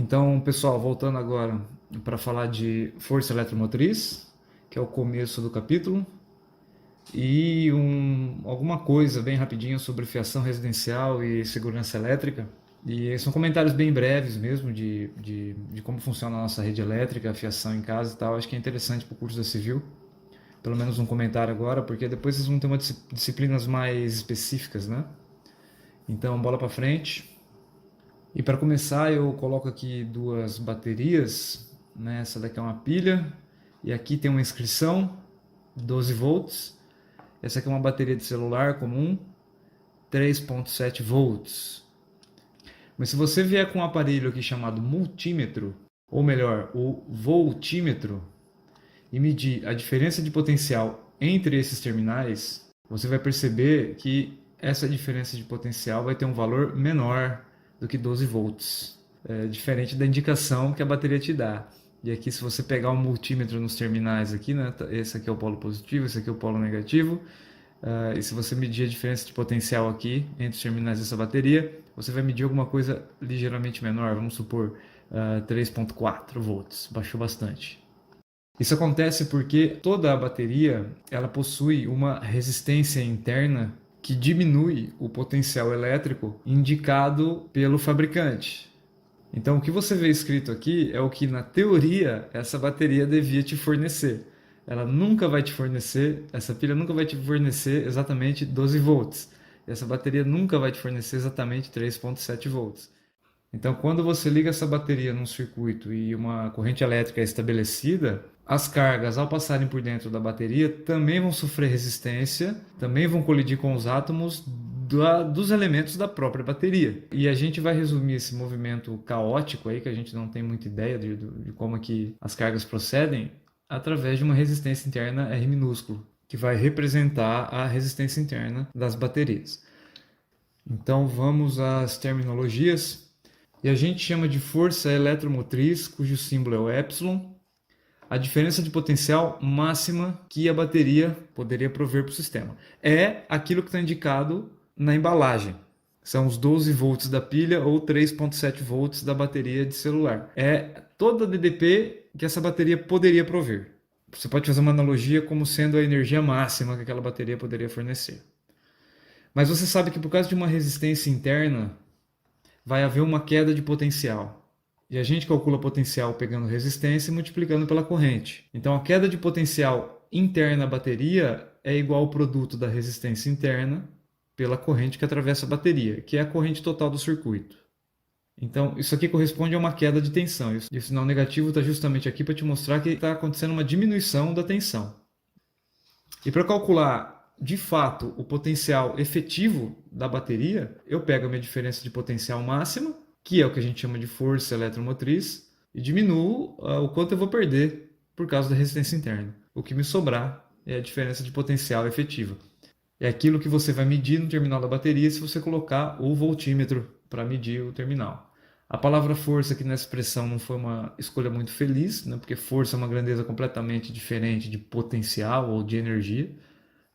Então, pessoal, voltando agora para falar de força eletromotriz, que é o começo do capítulo, e alguma coisa bem rapidinho sobre fiação residencial e segurança elétrica. E são comentários bem breves mesmo de como funciona a nossa rede elétrica, a fiação em casa e tal. Acho que é interessante para o curso da Civil. Pelo menos um comentário agora, porque depois vocês vão ter umas disciplinas mais específicas, né? Então, bola para frente. E para começar, eu coloco aqui duas baterias, né? Essa daqui é uma pilha e aqui tem uma inscrição, 12 volts. Essa aqui é uma bateria de celular comum, 3.7 volts. Mas se você vier com um aparelho aqui chamado multímetro, ou melhor, o voltímetro, e medir a diferença de potencial entre esses terminais, você vai perceber que essa diferença de potencial vai ter um valor menor do que 12 volts, diferente da indicação que a bateria te dá. E aqui, se você pegar um multímetro nos terminais aqui, né, esse aqui é o polo positivo, esse aqui é o polo negativo, e se você medir a diferença de potencial aqui entre os terminais dessa bateria, você vai medir alguma coisa ligeiramente menor, vamos supor 3.4 volts, baixou bastante. Isso acontece porque toda a bateria ela possui uma resistência interna que diminui o potencial elétrico indicado pelo fabricante. Então, o que você vê escrito aqui é o que, na teoria, essa bateria devia te fornecer. Ela nunca vai te fornecer, essa pilha nunca vai te fornecer exatamente 12 volts. Essa bateria nunca vai te fornecer exatamente 3.7 volts. Então, quando você liga essa bateria num circuito e uma corrente elétrica é estabelecida, as cargas, ao passarem por dentro da bateria, também vão sofrer resistência, também vão colidir com os átomos dos elementos da própria bateria. E a gente vai resumir esse movimento caótico aí, que a gente não tem muita ideia de como é que as cargas procedem, através de uma resistência interna R minúsculo, que vai representar a resistência interna das baterias. Então, vamos às terminologias. E a gente chama de força eletromotriz, cujo símbolo é o epsilon, a diferença de potencial máxima que a bateria poderia prover para o sistema. É aquilo que está indicado na embalagem. São os 12 volts da pilha ou 3.7 volts da bateria de celular. É toda a DDP que essa bateria poderia prover. Você pode fazer uma analogia como sendo a energia máxima que aquela bateria poderia fornecer. Mas você sabe que por causa de uma resistência interna, vai haver uma queda de potencial. E a gente calcula potencial pegando resistência e multiplicando pela corrente. Então a queda de potencial interna à bateria é igual ao produto da resistência interna pela corrente que atravessa a bateria, que é a corrente total do circuito. Então isso aqui corresponde a uma queda de tensão. E o sinal negativo está justamente aqui para te mostrar que está acontecendo uma diminuição da tensão. E para calcular de fato o potencial efetivo da bateria, eu pego a minha diferença de potencial máxima, que é o que a gente chama de força eletromotriz, e diminuo o quanto eu vou perder por causa da resistência interna. O que me sobrar é a diferença de potencial efetiva. É aquilo que você vai medir no terminal da bateria se você colocar o voltímetro para medir o terminal. A palavra força aqui nessa expressão não foi uma escolha muito feliz, né? Porque força é uma grandeza completamente diferente de potencial ou de energia,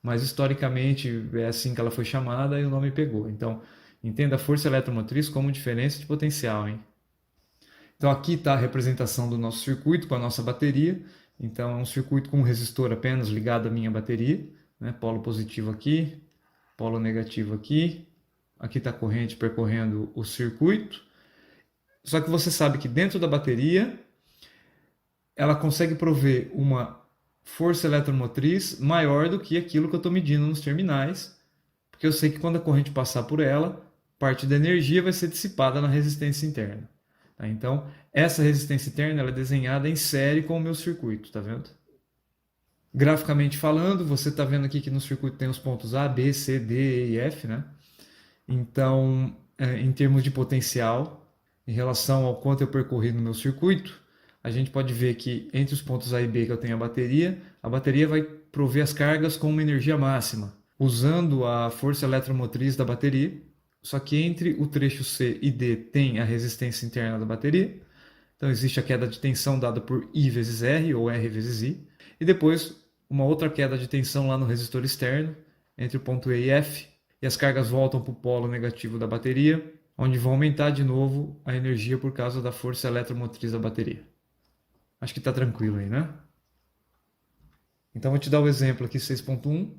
mas historicamente é assim que ela foi chamada e o nome pegou. Então, entenda a força eletromotriz como diferença de potencial, hein? Então aqui está a representação do nosso circuito com a nossa bateria. Então é um circuito com um resistor apenas ligado à minha bateria, né? Polo positivo aqui, polo negativo aqui. Aqui está a corrente percorrendo o circuito. Só que você sabe que dentro da bateria ela consegue prover uma força eletromotriz maior do que aquilo que eu estou medindo nos terminais, porque eu sei que quando a corrente passar por ela, parte da energia vai ser dissipada na resistência interna. Tá? Então, essa resistência interna ela é desenhada em série com o meu circuito, tá vendo? Graficamente falando, você está vendo aqui que no circuito tem os pontos A, B, C, D, E e F, né? Então, em termos de potencial, em relação ao quanto eu percorri no meu circuito, a gente pode ver que entre os pontos A e B que eu tenho a bateria vai prover as cargas com uma energia máxima, usando a força eletromotriz da bateria, só que entre o trecho C e D tem a resistência interna da bateria, então existe a queda de tensão dada por I vezes R, ou R vezes I, e depois uma outra queda de tensão lá no resistor externo, entre o ponto E e F, e as cargas voltam para o polo negativo da bateria, onde vão aumentar de novo a energia por causa da força eletromotriz da bateria. Acho que está tranquilo aí, né? Então vou te dar o exemplo aqui, 6.1.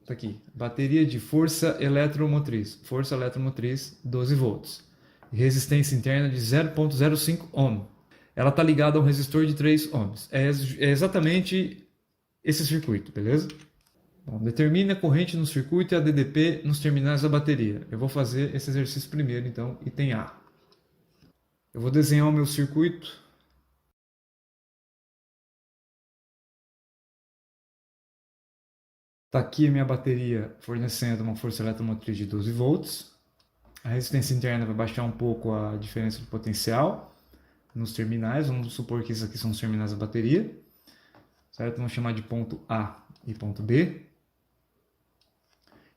Tá aqui, bateria de força eletromotriz. Força eletromotriz, 12 volts. Resistência interna de 0.05 ohm. Ela está ligada a um resistor de 3 ohms. É exatamente esse circuito, beleza? Bom, determine a corrente no circuito e a DDP nos terminais da bateria. Eu vou fazer esse exercício primeiro, então, item A. Eu vou desenhar o meu circuito. Está aqui a minha bateria fornecendo uma força eletromotriz de 12 volts. A resistência interna vai baixar um pouco a diferença de potencial nos terminais. Vamos supor que esses aqui são os terminais da bateria. Certo? Vamos chamar de ponto A e ponto B.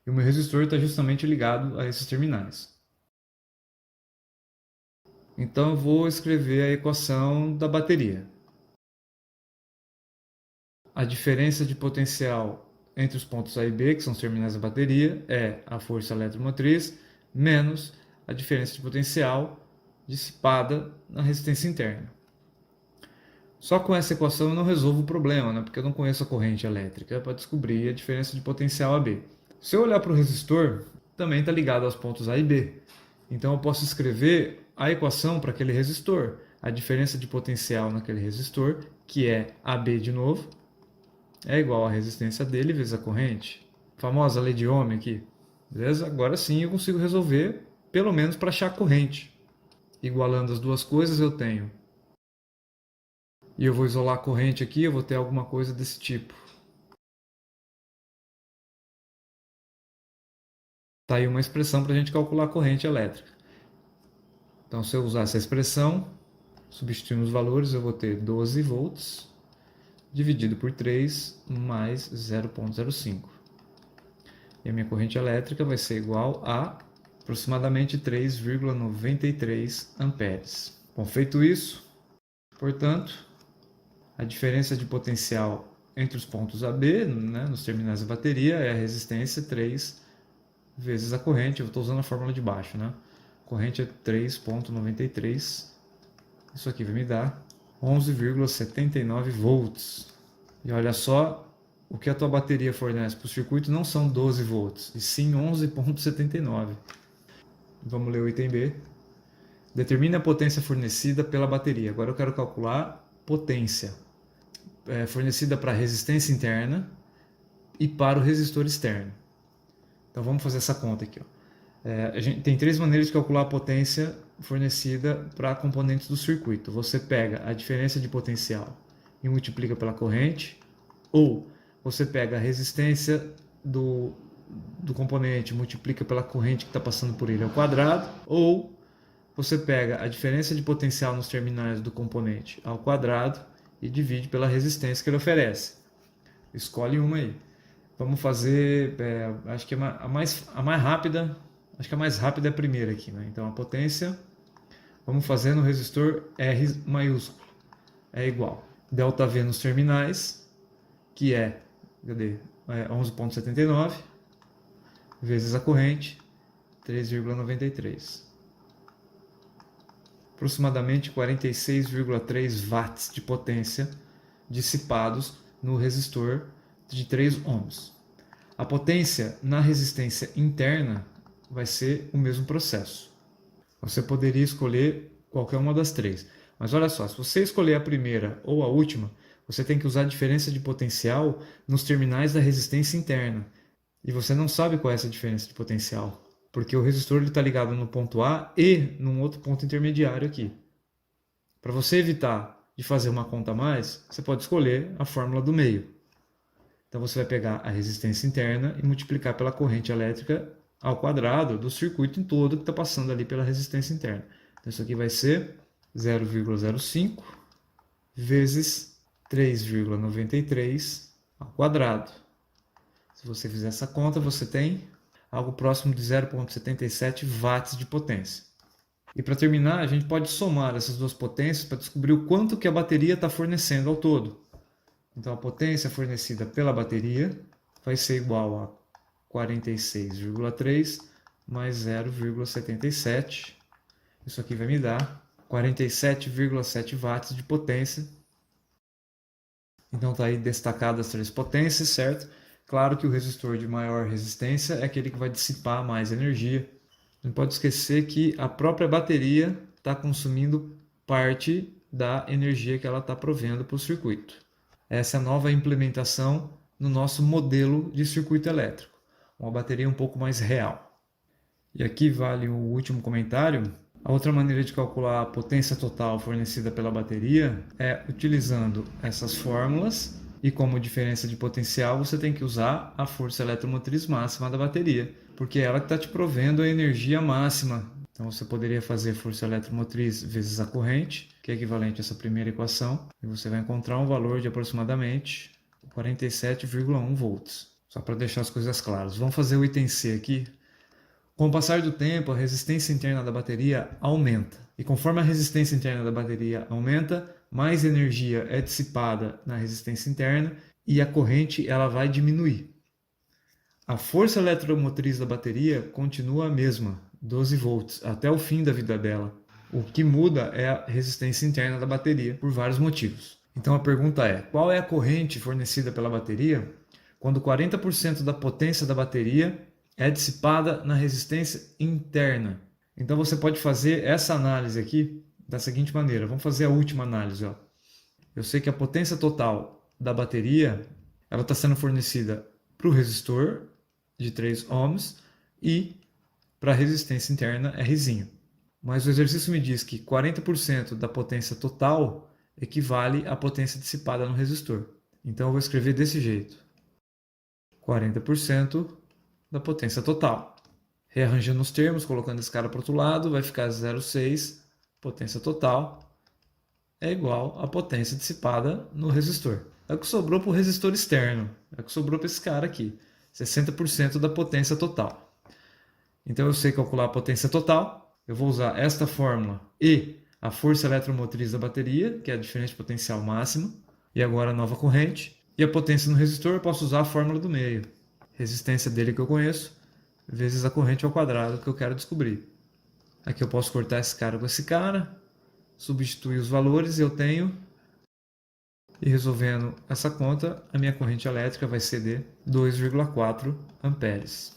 E o meu resistor está justamente ligado a esses terminais. Então eu vou escrever a equação da bateria. A diferença de potencial entre os pontos A e B, que são os terminais da bateria, é a força eletromotriz menos a diferença de potencial dissipada na resistência interna. Só com essa equação eu não resolvo o problema, né? Porque eu não conheço a corrente elétrica para descobrir a diferença de potencial AB. Se eu olhar para o resistor, também está ligado aos pontos A e B. Então eu posso escrever a equação para aquele resistor. A diferença de potencial naquele resistor, que é AB de novo, é igual à resistência dele vezes a corrente. A famosa lei de Ohm aqui. Beleza? Agora sim eu consigo resolver, pelo menos para achar a corrente. Igualando as duas coisas eu tenho. E eu vou isolar a corrente aqui, eu vou ter alguma coisa desse tipo. Está aí uma expressão para a gente calcular a corrente elétrica. Então, se eu usar essa expressão, substituindo os valores, eu vou ter 12 volts dividido por 3 mais 0.05. E a minha corrente elétrica vai ser igual a aproximadamente 3,93 amperes. Bom, feito isso, portanto, a diferença de potencial entre os pontos AB, né, nos terminais da bateria, é a resistência 3 vezes a corrente. Eu estou usando a fórmula de baixo, né? A corrente é 3,93. Isso aqui vai me dar 11,79 volts. E olha só, o que a tua bateria fornece para o circuito não são 12 volts, e sim 11,79. Vamos ler o item B. Determine a potência fornecida pela bateria. Agora eu quero calcular potência fornecida para a resistência interna e para o resistor externo. Então vamos fazer essa conta aqui. A gente tem três maneiras de calcular a potência fornecida para componentes do circuito. Você pega a diferença de potencial e multiplica pela corrente, ou você pega a resistência do componente e multiplica pela corrente que está passando por ele ao quadrado, ou você pega a diferença de potencial nos terminais do componente ao quadrado e divide pela resistência que ele oferece. Escolhe uma aí. Vamos fazer, acho que a mais rápida, acho que a mais rápida é a primeira aqui, né? Então a potência, vamos fazer no resistor R maiúsculo, é igual ΔV nos terminais, que é 11,79, vezes a corrente, 3,93. Aproximadamente 46,3 watts de potência dissipados no resistor de 3 ohms. A potência na resistência interna vai ser o mesmo processo. Você poderia escolher qualquer uma das três. Mas olha só, se você escolher a primeira ou a última, você tem que usar a diferença de potencial nos terminais da resistência interna. E você não sabe qual é essa diferença de potencial, porque o resistor está ligado no ponto A e num outro ponto intermediário aqui. Para você evitar de fazer uma conta a mais, você pode escolher a fórmula do meio. Então você vai pegar a resistência interna e multiplicar pela corrente elétrica ao quadrado do circuito em todo que está passando ali pela resistência interna. Então isso aqui vai ser 0,05 vezes 3,93 ao quadrado. Se você fizer essa conta, você tem algo próximo de 0,77 watts de potência. E para terminar, a gente pode somar essas duas potências para descobrir o quanto que a bateria está fornecendo ao todo. Então a potência fornecida pela bateria vai ser igual a 46,3 mais 0,77 Isso aqui vai me dar 47,7 watts de potência. Então está aí destacadas as 3 potências, certo? Claro que o resistor de maior resistência é aquele que vai dissipar mais energia. Não pode esquecer que a própria bateria está consumindo parte da energia que ela está provendo para o circuito. Essa é a nova implementação no nosso modelo de circuito elétrico. Uma bateria um pouco mais real. E aqui vale o último comentário. A outra maneira de calcular a potência total fornecida pela bateria é utilizando essas fórmulas e como diferença de potencial você tem que usar a força eletromotriz máxima da bateria, porque é ela que está te provendo a energia máxima. Então você poderia fazer força eletromotriz vezes a corrente, que é equivalente a essa primeira equação, e você vai encontrar um valor de aproximadamente 47,1 volts. Só para deixar as coisas claras. Vamos fazer o item C aqui. Com o passar do tempo, a resistência interna da bateria aumenta. E conforme a resistência interna da bateria aumenta, mais energia é dissipada na resistência interna e a corrente ela vai diminuir. A força eletromotriz da bateria continua a mesma, 12 volts, até o fim da vida dela. O que muda é a resistência interna da bateria, por vários motivos. Então a pergunta é, qual é a corrente fornecida pela bateria quando 40% da potência da bateria é dissipada na resistência interna? Então você pode fazer essa análise aqui da seguinte maneira. Vamos fazer a última análise. Ó. Eu sei que a potência total da bateria ela está sendo fornecida para o resistor de 3 ohms e para a resistência interna Rzinho. Mas o exercício me diz que 40% da potência total equivale à potência dissipada no resistor. Então eu vou escrever desse jeito. 40% da potência total. Rearranjando os termos, colocando esse cara para o outro lado, vai ficar 0,6, potência total, é igual à potência dissipada no resistor. É o que sobrou para o resistor externo, é o que sobrou para esse cara aqui, 60% da potência total. Então eu sei calcular a potência total, eu vou usar esta fórmula e a força eletromotriz da bateria, que é a diferença de potencial máxima, e agora a nova corrente, e a potência no resistor eu posso usar a fórmula do meio. Resistência dele que eu conheço, vezes a corrente ao quadrado que eu quero descobrir. Aqui eu posso cortar esse cara com esse cara, substituir os valores e eu tenho, e resolvendo essa conta, a minha corrente elétrica vai ser de 2,4 amperes.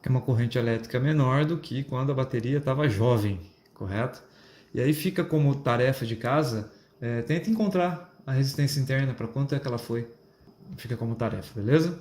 É uma corrente elétrica menor do que quando a bateria estava jovem, correto? E aí fica como tarefa de casa, tenta encontrar a resistência interna, para quanto é que ela foi. Fica como tarefa, beleza?